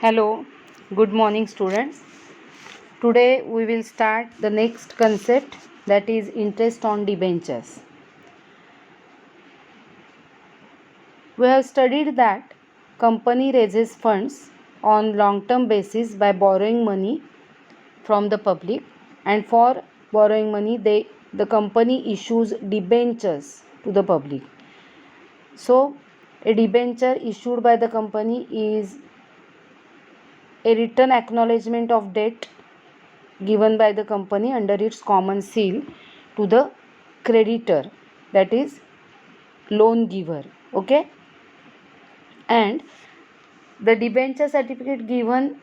Hello, good morning students. Today we will start the next concept, that is interest on debentures. We have studied that company raises funds on long-term basis by borrowing money from the public, and for borrowing money the company issues debentures to the public. So a debenture issued by the company is a written acknowledgement of debt given by the company under its common seal to the creditor, that is loan giver. Okay, and the debenture certificate given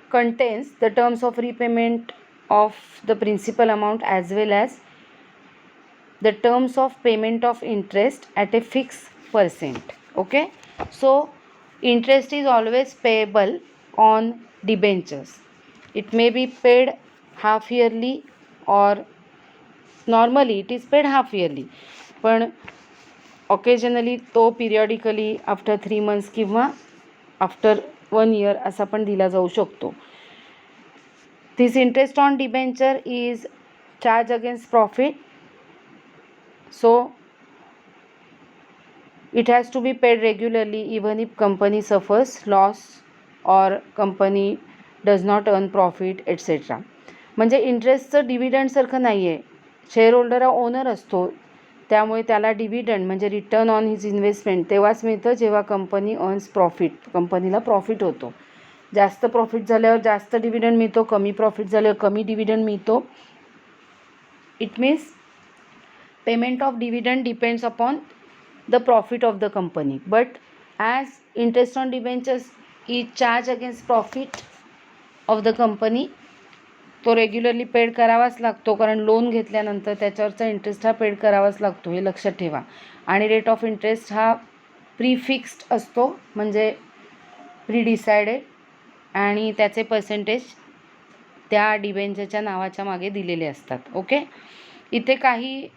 contains the terms of repayment of the principal amount as well as the terms of payment of interest at a fixed percent. Okay, so interest is always payable on debentures. It may be paid half yearly or normally it is paid half yearly, पण occasionally तो पिरियॉडिकली after 3 months किंवा after 1 year असा पण दिला जाऊ शकतो. This interest on debenture is charge against profit, so it has to be paid regularly even if company suffers loss or company does not earn profit etc. म्हणजे इंटरेस्टचं डिव्हिडंडसारखं नाही आहे. Share holder हा owner असतो, त्यामुळे त्याला डिव्हिडंड म्हणजे return on his investment तेव्हाच मिळतं जेव्हा कंपनी अर्न्स प्रॉफिट, कंपनीला प्रॉफिट होतो. जास्त प्रॉफिट झाल्यावर जास्त डिव्हिडंड मिळतो, कमी प्रॉफिट झाल्यावर कमी डिव्हिडंड मिळतो. It means payment of dividend depends upon the profit of the company, but as interest on debentures is charged against profit of the company, तो रेग्युलरली पेड करावाच लागतो, कारण लोन घेतल्यानंतर त्याच्यावरचा इंटरेस्ट हा पेड करावाच लागतो, हे लक्षात ठेवा. आणि रेट ऑफ इंटरेस्ट हा प्रीफिक्स्ड असतो, म्हणजे प्री डिसाइडेड, आणि त्याचे पर्सेंटेज त्या डिबेंचरच्या नावाच्या मागे दिलेले असतात. ओके, इथे काही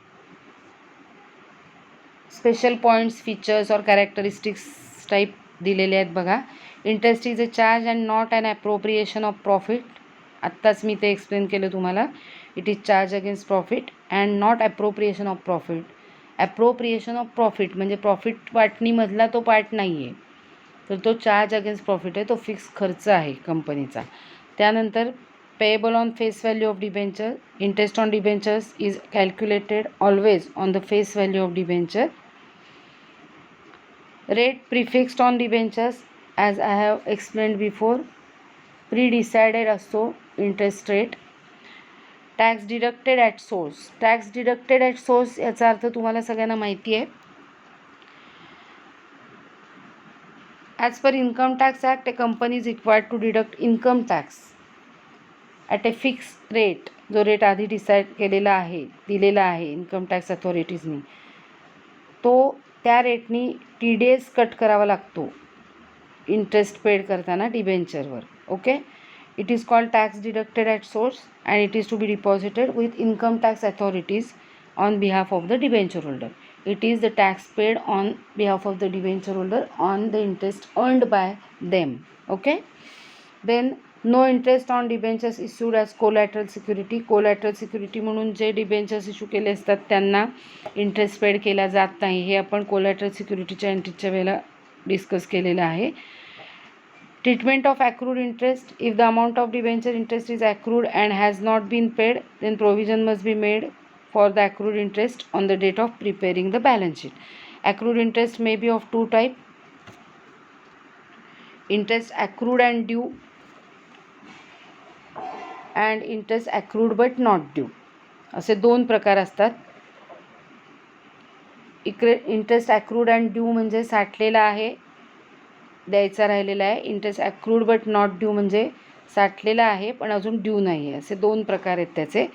स्पेशल पॉईंट्स, फीचर्स और कॅरेक्टरिस्टिक्स टाईप दिलेले आहेत बघा. Interest is a charge and not an appropriation of profit. आत्ताच मी ते एक्सप्लेन केलं तुम्हाला. It is charge against profit and not appropriation of profit. Appropriation of profit म्हणजे प्रॉफिट वाटणीमधला तो पार्ट नाही आहे, तर तो चार्ज अगेन्स्ट प्रॉफिट आहे, तो फिक्स खर्च आहे कंपनीचा. त्यानंतर payable on face value of debenture. Interest on debentures is calculated always on the face value of debenture. Rate prefixed on debentures, as I have explained before, pre-decided असतो interest rate. Tax deducted at source. Tax deducted at source याचा अर्थ तुम्हाला सगळ्यांना माहिती आहे. As per income tax act, a company is required to deduct income tax at a fix rate. जो rate आधी decide केलेला आहे, दिलेला आहे इन्कम टॅक्स अथॉरिटीजनी, तो त्या रेटनी TDS कट करावा लागतो इंटरेस्ट पेड करताना डिबेंचरवर. Okay, it is called tax deducted at source and it is to be deposited with income tax authorities on behalf of the debenture holder. It is the tax paid on behalf of the debenture holder on the interest earned by them. Okay, then no interest on debentures issued as collateral security. Collateral security म्हणून जे debentures issue केले असतात त्यांना interest paid केला जात नाही. हे आपण collateral सिक्युरिटीच्या एंट्रीच्या वेळेला डिस्कस केलेलं आहे. Treatment of accrued interest. If the amount of debenture interest is accrued and has not been paid, then provision must be made for the accrued interest on the date of preparing the balance sheet. Accrued interest may be of 2 type. Interest accrued and due and interest accrued but not due, असे 2 प्रकार असतात. इकडे interest accrued and due म्हणजे साठलेला आहे, द्यायचा राहिलेला आहे. Interest accrued but not due म्हणजे साठलेला आहे पण अजून ड्यू नाही आहे. असे 2 प्रकार आहेत त्याचे.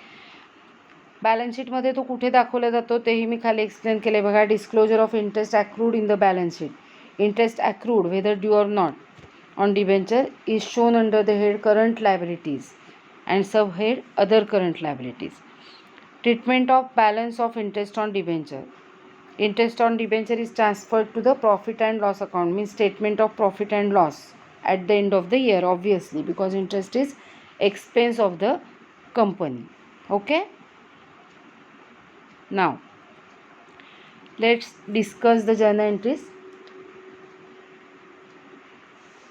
बॅलन्स शीटमध्ये तो कुठे दाखवला जातो तेही मी खाली एक्सप्लेन केले बघा. Disclosure of interest accrued in the balance sheet. Interest accrued whether due or not on debenture is shown under the head current liabilities and subhead other current liabilities. Treatment of balance of interest on debenture. Interest on debenture is transferred to the profit and loss account, means statement of profit and loss at the end of the year, obviously, because interest is expense of the company. Okay. Now let's discuss the journal entries.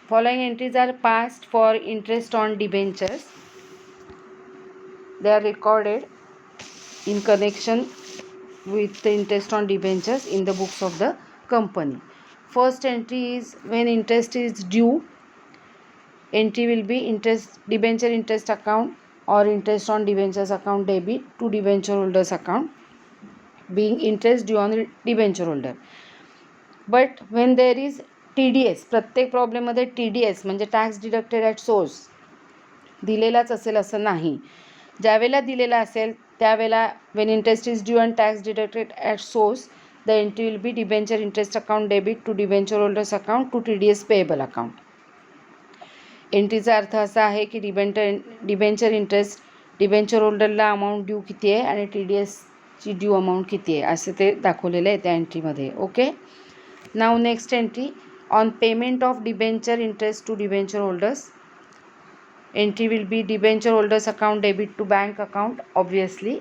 Following entries are passed for interest on debentures. They are recorded in connection with the interest on debentures in the books of the company. First entry is when interest is due. Entry will be interest, debenture interest account or interest on debentures account debit to debenture holders account, being interest due on debenture holder. But when there is TDS, प्रत्येक प्रॉब्लेममध्ये TDS म्हणजे tax deducted at source दिलेलाच असेल असं नाही. ज्यावेळेला दिलेला असेल त्यावेळेला when interest is due and tax deducted at source, the entry will be debenture interest account debit to debenture holders account to TDS payable account. एंट्रीचा अर्थ असा आहे की डिबेंचर इंटरेस्ट डिबेंचर होल्डरला अमाऊंट ड्यू किती आहे आणि TDSची ड्यू अमाऊंट किती आहे असं ते दाखवलेलं आहे त्या एंट्रीमध्ये. Okay. Now next entry on payment of debenture interest to debenture holders. Entry will be debenture holders account debit to bank account, obviously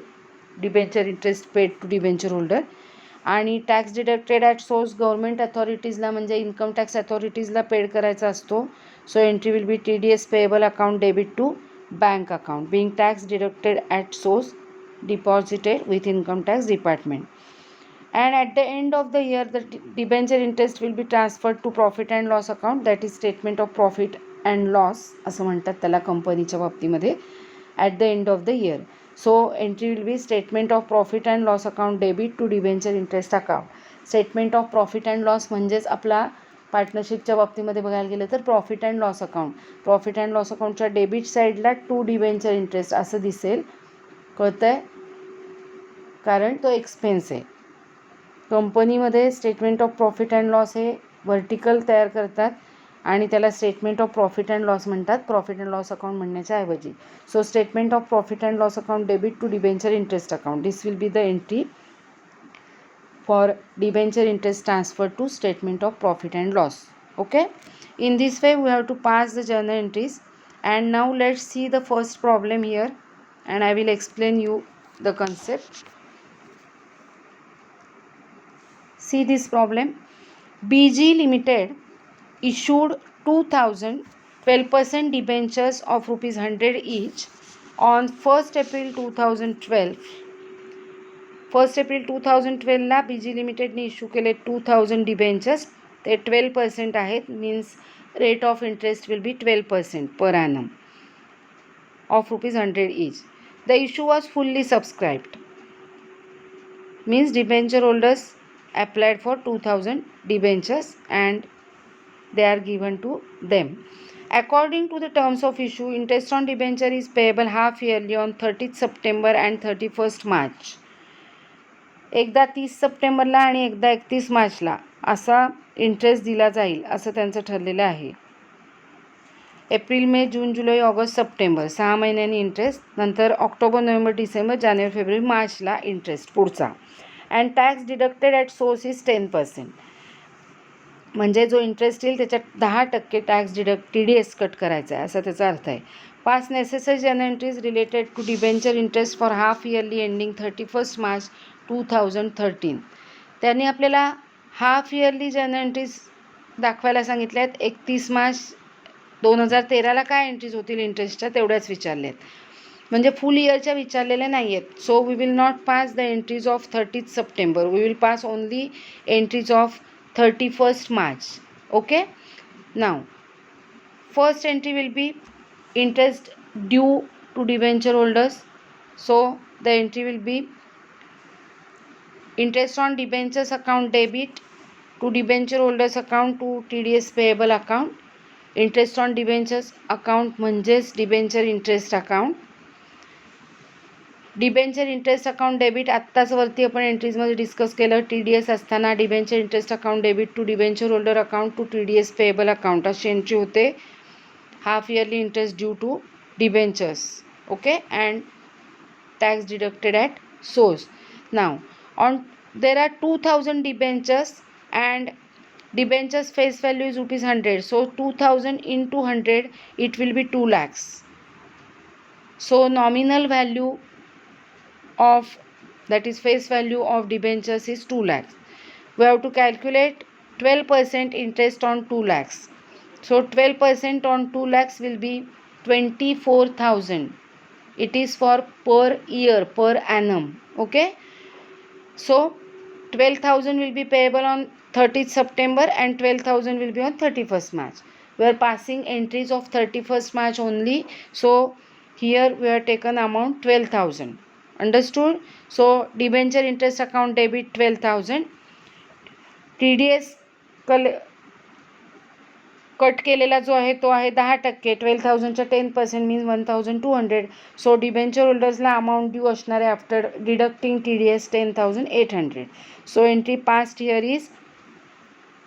debenture interest paid to debenture holder. आणि tax deducted at source government अथॉरिटीजला म्हणजे income tax अथॉरिटीजला paid करायचा असतो. So entry will be TDS payable account debit to bank account, being tax deducted at source deposited with income tax department. And at the end of the year, the debenture interest will be transferred to profit and loss account, that is statement of profit and loss असं म्हणतात त्याला कंपनीच्या बाबतीमध्ये. at the end of the year. So entry will be statement of profit and loss account debit to debenture interest account. statement of profit and loss म्हणजेच आपला पार्टनरशिपच्या बाबतीमध्ये बघायला गेलं तर profit and loss account. Profit and loss अकाउंटच्या debit साईडला to debenture interest असं दिसेल. कळतं आहे? कारण तो एक्सपेन्स आहे. कंपनीमध्ये statement of profit and loss हे व्हर्टिकल तयार करतात आणि त्याला statement of profit and loss म्हणतात, प्रॉफिट अँड लॉस अकाउंट म्हणण्याच्या ऐवजी. So statement of profit and loss account debit to debenture interest account, this will be the entry for debenture interest transfer to statement of profit and loss. Okay. in this way we have to pass the journal entries. And now let's see the first problem here and I will explain you the concept. See this problem. BG Limited issued 2000 12% debentures of ₹100 each on 1st April 2012. 1st April 2012ला BG लिमिटेडने issue केले 2000 debentures. ते 12% आहेत, means rate of interest will be 12% per annum of ₹100 each. The issue was fully subscribed, means debenture holders applied for 2000 debentures and they are given to them. According to the terms of issue, interest on debenture is payable half yearly on 30th September and 31st March. एकदा 30 सप्टेंबरला आणि एकदा 31 मार्चला असा interest दिला जाईल असं त्यांचं ठरलेलं आहे. एप्रिल मे जून जुलै ऑगस्ट सप्टेंबर 6 महिन्यांनी इंटरेस्ट, नंतर October November December January February मार्चला इंटरेस्ट पुढचा. And tax deducted at source is 10%. म्हणजे जो इंटरेस्ट येईल त्याच्यात 10% टॅक्स TDS कट करायचा आहे असा त्याचा अर्थ आहे. Pass necessary journal entries related to debenture interest for half yearly ending 31st March 2013. त्यांनी आपल्याला हाफ इयरली जर्नल एंट्रीज दाखवायला सांगितल्या आहेत. 31 मार्च 2013ला काय एंट्रीज होतील इंटरेस्टच्या तेवढ्याच विचारल्या आहेत, म्हणजे फुल इयरच्या विचारलेल्या नाही आहेत. So we will not pass the entries of 30th September, we will pass only entries of 31st March. Okay. Now first entry will be interest due to debenture holders. So the entry will be interest on debentures account debit to debenture holders account to TDS payable account. interest on debentures account म्हणजेच debenture interest account. Debenture interest account debit आत्ताच वरती आपण एंट्रीजमध्ये discuss केलं. TDS असताना debenture interest account debit to debenture holder account to TDS payable account अशी entry होते. Half yearly interest due to debentures. Okay. And tax deducted at source. Now on there are 2000 debentures and debentures face value is rupees 100. So 2000 into 100, it will be 2 lakhs. So nominal value of, that is face value of debentures is 2 lakhs. We have to calculate 12% interest on 2 lakhs. So 12% on 2 lakhs will be 24,000. It is for per year, per annum. Okay. So 12,000 will be payable on 30th September and 12,000 will be on 31st March. We are passing entries of 31st March only. So here we have taken amount 12,000. Understood? So debenture interest account debit 12,000. TDS cut केलेला जो आहे तो आहे 10%. 12,000च्या 10% means 1,200. So debenture होल्डर्सला amount due असणार आहे after deducting TDS 10,800. So entry passed here is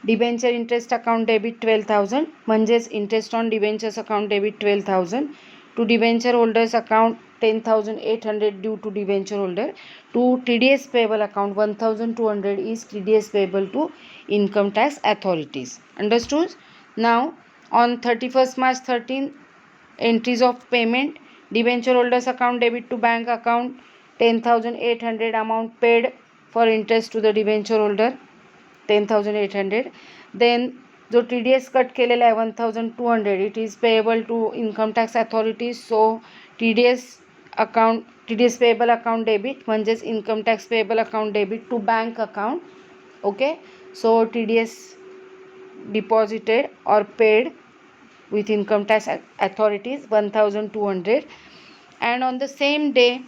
debenture interest account debit 12,000 म्हणजेच interest on debentures account debit 12,000 to debenture holders account 10,800 due to debenture holder to TDS payable account 1,200 is TDS payable to income tax authorities. Understood? Now on 31st March 13, entries of payment, debenture holders account debit to bank account 10,800 amount paid for interest to the debenture holder 10,800. Then जो TDS cut केलेला आहे 1,200, it is payable to income tax authorities. So TDS payable account debit म्हणजेच income tax payable account debit to bank account. Okay, so TDS deposited or paid with income tax authorities 1,200. And on the same day,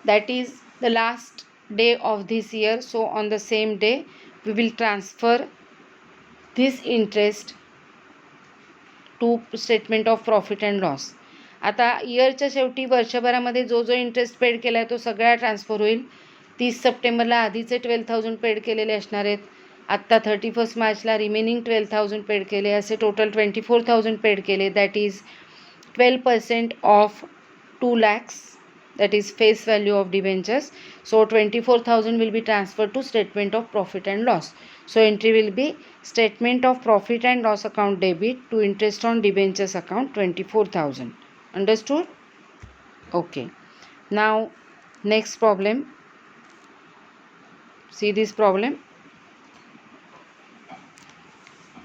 that is the last day of this year, so on the same day we will transfer this interest to statement of profit and loss. आता इयरच्या शेवटी वर्षभरामध्ये जो जो interest paid केला आहे तो सगळा transfer होईल. 30 सप्टेंबरला आधीचे 12,000 पेड केलेले असणार आहेत. आत्ता 31st मार्चला रिमेनिंग 12,000 पेड केले, असे टोटल 24,000 पेड केले. That is 12% of 2 lakhs, that is face value of debentures. So 24,000 will be transferred to statement of profit and loss. So entry will be statement of profit and loss account debit to interest on debentures account 24,000. Understood? Okay. Now next problem. See this problem.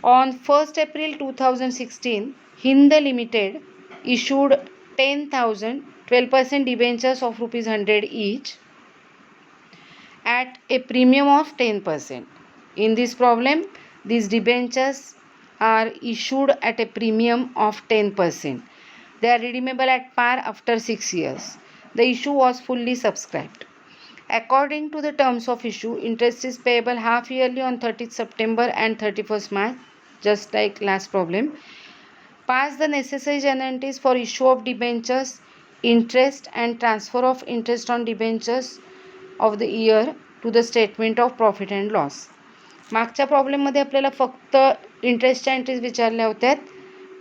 On 1st April 2016, Hind Limited issued 10,000 12% debentures of rupees 100 each at a premium of 10%. In this problem, these debentures are issued at a premium of 10%. They are redeemable at par after 6 years. The issue was fully subscribed. According to the terms of issue, interest is payable half yearly on 30th September and 31st March, just like last problem. Pass the necessary journal entries for issue of debentures, interest and transfer of interest on debentures of the year to the statement of profit and loss. मागच्या प्रॉब्लेममध्ये आपल्याला फक्त इंटरेस्टच्या entries विचारल्या होत्या,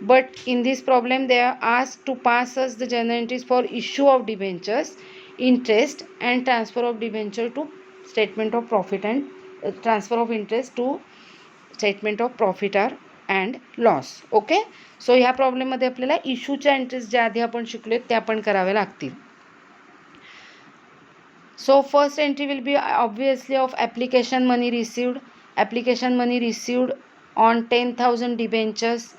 but in this problem they are asked to pass us the journal entries for issue of debentures, interest and transfer of debenture to statement of profit and transfer of interest to statement of profit and loss. Okay, so ह्या प्रॉब्लेममध्ये आपल्याला इश्यूच्या entries ज्या आधी आपण शिकलो त्या पण कराव्या लागतील. So first entry will B obviously of application money received. Application money received on 10,000 debentures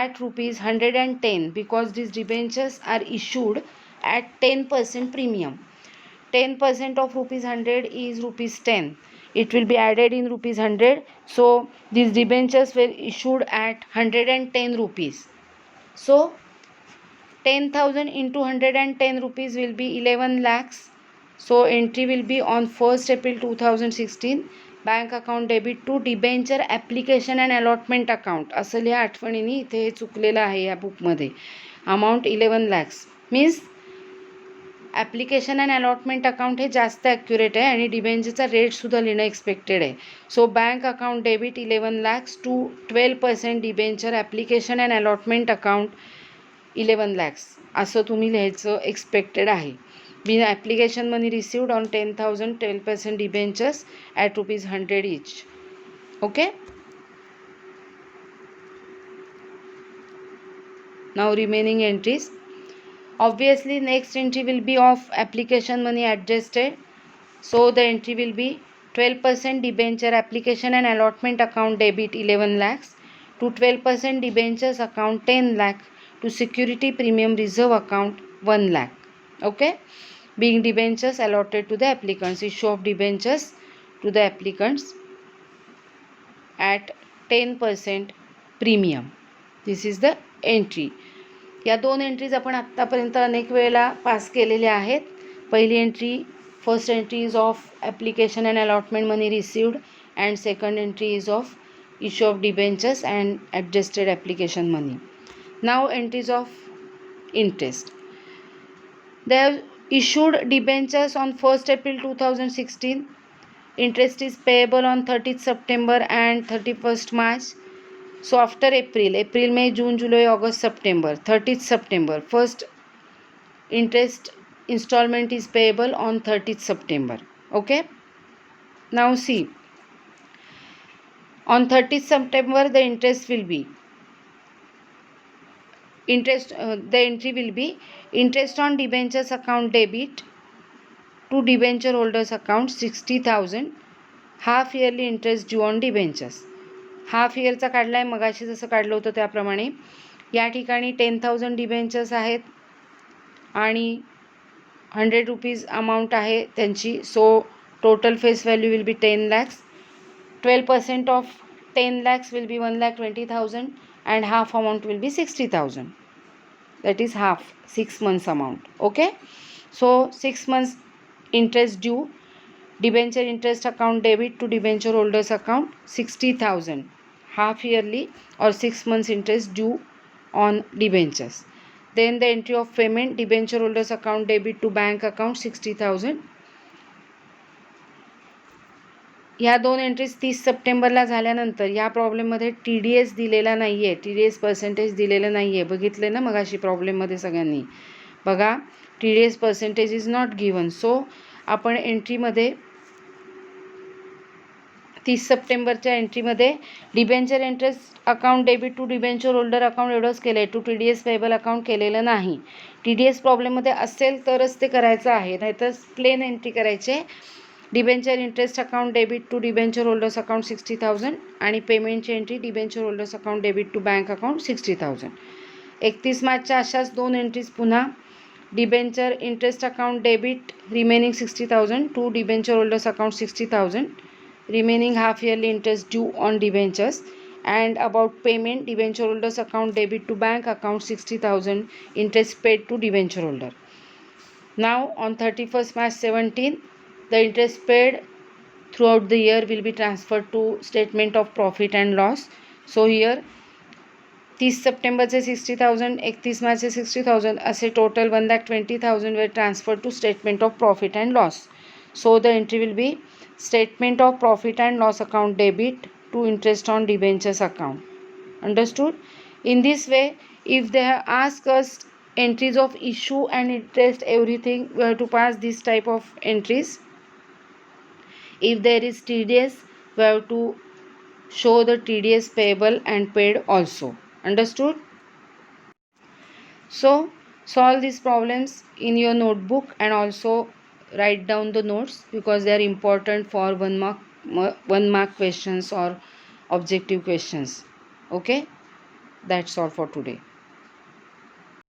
at rupees 110 because these debentures are issued at 10% premium. 10% of rupees 100 is rupees 10. It will be added in rupees 100. So these debentures were issued at 110 rupees. So 10,000 into 110 rupees will be 11 lakhs. So entry will be on 1st April 2016. Bank account debit to debenture application and allotment account. असं लिहा आठवणीने, इथे हे चुकलेलं आहे या बुकमध्ये. Amount 11 lakhs means application and allotment account हे जास्त accurate आहे आणि डिबेंचरचा रेटसुद्धा लिहिणं एक्सपेक्टेड आहे. So bank account debit 11 lakhs to 12% debenture application and allotment account 11 lakhs असं तुम्ही लिहायचं एक्सपेक्टेड आहे. Being application money received on 10,000, 12% debentures at rupees 100 each. Okay. Now remaining entries. Obviously next entry will be of application money adjusted. So the entry will be 12% debenture application and allotment account debit 11 lakhs to 12% debentures account 10 lakh to security premium reserve account 1 lakh. Okay. Being debentures allotted to the applicants, issue of debentures to the applicants at 10% premium. This is the entry. या दोन entries आपण आत्तापर्यंत अनेक वेळेला पास केलेल्या आहेत. पहिली entry, first entry is of application and allotment money received and second entry is of issue of debentures and adjusted application money. Now entries of interest. They have issued debentures on 1st April 2016. Interest is payable on 30th September and 31st March. So after April, May, June, July, August, September, 30th September, first interest installment is payable on 30th September. Okay. Now see, on 30th September the interest will be the entry will be interest on debentures account debit to debenture holders account 60,000, half yearly interest due on debentures. Half इयरचा काढला आहे, मगाशी जसं काढलं होतं त्याप्रमाणे. या ठिकाणी 10,000 डिबेंचर्स आहेत आणि 100 रुपीज अमाऊंट आहे त्यांची. So total face value will be 10 lakhs. 12% of 10 lakhs will be 1,20,000 and half amount will be 60,000. That is half, 6 months amount. Okay. So 6 months interest due, debenture interest account debit to debenture holders account 60,000, half yearly or 6 months interest due on debentures. Then the entry of payment, debenture holders account debit to bank account 60,000. ह्या दोन entries 30 सप्टेंबरला झाल्यानंतर या प्रॉब्लेममध्ये TDS दिलेला नाही आहे, TDS percentage दिलेलं नाही आहे. बघितले ना मगाशी प्रॉब्लेममध्ये सगळ्यांनी. बघा, TDS percentage is not given. So आपण एंट्रीमध्ये 30 सप्टेंबरच्या एंट्रीमध्ये debenture interest account debit to debenture holder account एवढंच केलं आहे, टू TDS पेएबल अकाउंट केलेलं नाही. TDS प्रॉब्लेममध्ये असेल तरच ते करायचं आहे, नाहीतर प्लेन एंट्री करायचे. Debenture interest account debit to debenture holders account 60,000 आणि पेमेंटची entry debenture holders account debit to bank account 60,000. 31 मार्चच्या अशाच दोन एंट्रीज पुन्हा debenture interest account debit remaining 60,000 to debenture holders account 60,000, remaining half yearly interest due on debentures, and about payment, debenture holders account debit to bank account 60,000, interest paid to debenture holder. Now on 31st March 17, the interest paid throughout the year will be transferred to statement of profit and loss. So here 30 सप्टेंबरचे 60,000, 31 मार्चचे 60,000 असे total 1,20,000 were transferred to statement of profit and loss. So the entry will be statement of profit and loss account debit to interest on debentures account. Understood? In this way, if they have asked us entries of issue and interest, everything, we have to pass this type of entries. If there is TDS, we have to show the TDS payable and paid also. Understood? So solve these problems in your notebook and also write down the notes because they are important for 1 mark questions or objective questions. Okay, that's all for today.